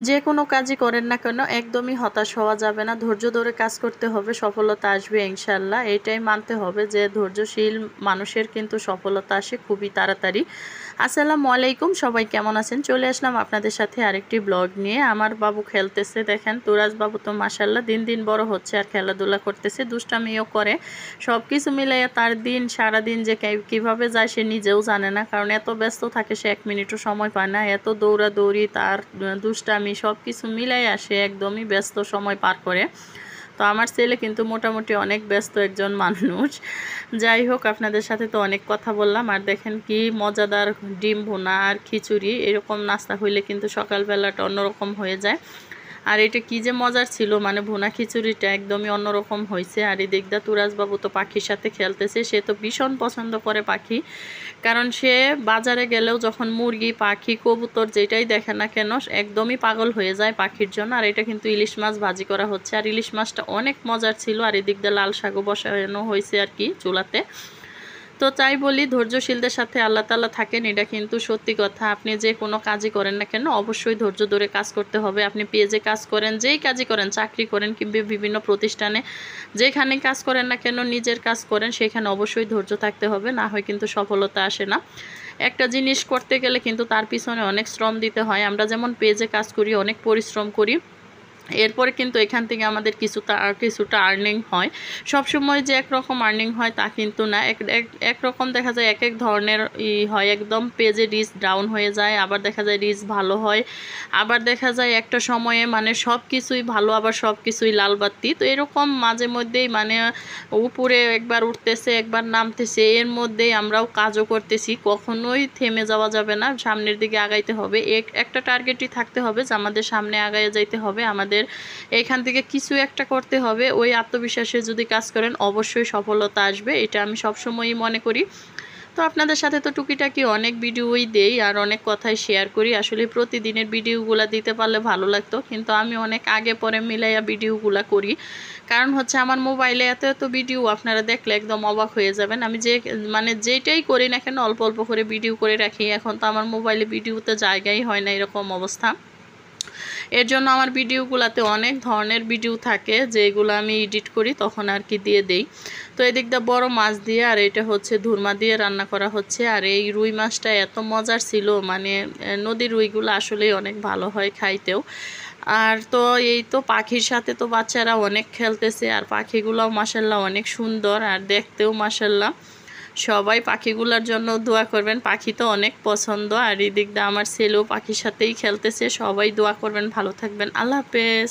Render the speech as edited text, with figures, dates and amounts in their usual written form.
যে কোনো কাজই করেন না কেন একদমই হতাশ হওয়া যাবে না। ধৈর্য ধরে কাজ করতে হবে, সফলতা আসবে ইনশাআল্লাহ। এটাই মানতে হবে যে ধৈর্যশীল মানুষের কিন্তু সফলতা আসে খুবই তাড়াতাড়ি। আসসালামু আলাইকুম, সবাই কেমন আছেন? চলে আসলাম আপনাদের সাথে আরেকটি ব্লগ নিয়ে। আমার বাবু খেলতেছে, দেখেন তুরাজ বাবু তো মাশাআল্লাহ দিন দিন বড় হচ্ছে আর খেলাধুলা করতেছে, দুষ্টামিও করে। সব কিছু মিলাইয়া তার দিন সারাদিন যে কীভাবে যায় সে নিজেও জানে না, কারণ এত ব্যস্ত থাকে সে এক মিনিটও সময় পায় না। এত দৌড়াদৌড়ি, তার দুষ্টামি সব কিছু মিলাই আসে, একদমই ব্যস্ত সময় পার করে। তো আমার ছেলে কিন্তু মোটামুটি অনেক ব্যস্ত একজন মানুষ। যাই হোক, আপনাদের সাথে তো অনেক কথা বললাম। আর দেখেন কি মজাদার ডিম ভুনা আর খিচুড়ি, এরকম নাস্তা হইলে কিন্তু সকালবেলাটা অন্যরকম হয়ে যায়। আর এটা কি যে মজার ছিল, মানে ভুনা খিচুড়িটা একদমই অন্যরকম হয়েছে। আর এই দিকদা তুরাজবাবু তো পাখির সাথে খেলতেছে, সে তো ভীষণ পছন্দ করে পাখি। কারণ সে বাজারে গেলেও যখন মুরগি, পাখি, কবুতর যেটাই দেখে না কেন একদমই পাগল হয়ে যায় পাখির জন্য। আর এটা কিন্তু ইলিশ মাছ ভাজি করা হচ্ছে, আর ইলিশ মাছটা অনেক মজার ছিল। আর এদিক দিয়ে লাল শাকও বসানো হয়েছে আর কি চুলাতে। তো তাই বলি, ধৈর্যশীলদের সাথে আল্লাহ তাআলা থাকেন, এটা কিন্তু সত্যি কথা। আপনি যে কোনো কাজই করেন না কেন অবশ্যই ধৈর্য ধরে কাজ করতে হবে। আপনি পেজে কাজ করেন, যেই কাজই করেন, চাকরি করেন কিংবা বিভিন্ন প্রতিষ্ঠানে যেখানে কাজ করেন না কেন, নিজের কাজ করেন, সেখানে অবশ্যই ধৈর্য থাকতে হবে, না হয় কিন্তু সফলতা আসে না। একটা জিনিস করতে গেলে কিন্তু তার পিছনে অনেক শ্রম দিতে হয়। আমরা যেমন পেজে কাজ করি, অনেক পরিশ্রম করি, এরপরে কিন্তু এখান থেকে আমাদের কিছুটা আর্নিং হয়। সবসময় যে একরকম আর্নিং হয় তা কিন্তু না। একরকম দেখা যায়, এক ধরনের হয়, একদম পেজে রিচ ডাউন হয়ে যায়, আবার দেখা যায় রিচ ভালো হয়, আবার দেখা যায় একটা সময়ে মানে সব কিছুই ভালো, আবার সব কিছুই লালবাতি। তো এরকম মাঝে মধ্যেই মানে উপরে একবার উঠতেছে একবার নামতেছে, এর মধ্যেই আমরাও কাজও করতেছি। কখনোই থেমে যাওয়া যাবে না, সামনের দিকে আগাইতে হবে। একটা টার্গেটই থাকতে হবে যে আমাদের সামনে আগাইয়ে যাইতে হবে, আমাদের এখান থেকে কিছু একটা করতে হবে। ওই আত্মবিশ্বাসে যদি কাজ করেন অবশ্যই সফলতা আসবে, এটা আমি সবসময়ই মনে করি। তো আপনাদের সাথে তো টুকিটাকি অনেক ভিডিওই দেই আর অনেক কথাই শেয়ার করি। আসলে প্রতিদিনের ভিডিওগুলো দিতে পারলে ভালো লাগতো, কিন্তু আমি অনেক আগে পরে মিলাইয়া ভিডিওগুলো করি। কারণ হচ্ছে আমার মোবাইলে এত এত ভিডিও, আপনারা দেখলে একদম অবাক হয়ে যাবেন। আমি মানে যেটাই করি না কেন অল্প অল্প করে ভিডিও করে রাখি। এখন তো আমার মোবাইলে ভিডিওতে জায়গাই হয় না, এরকম অবস্থা। এর জন্য আমার ভিডিওগুলোতে অনেক ধরনের ভিডিও থাকে, যেগুলো আমি এডিট করি তখন আর কি দিয়ে দেই। তো এদিকটা বড় মাছ দিয়ে, আর এটা হচ্ছে ধুরমা দিয়ে রান্না করা হচ্ছে। আর এই রুই মাছটা এত মজার ছিল, মানে নদীর রুইগুলো আসলেই অনেক ভালো হয় খাইতেও। আর তো এই তো পাখির সাথে তো বাচ্চারা অনেক খেলতেছে, আর পাখিগুলোও মাশাল্লাহ অনেক সুন্দর, আর দেখতেও মাশাল্লাহ। সবাই পাখিগুলোর জন্য দোয়া করবেন, পাখি তো অনেক পছন্দ। আর এই দিক দিয়ে আমার ছেলেও পাখির সাথেই খেলতেছে, সবাই দোয়া করবেন, ভালো থাকবেন, আল্লাহ হাফেজ।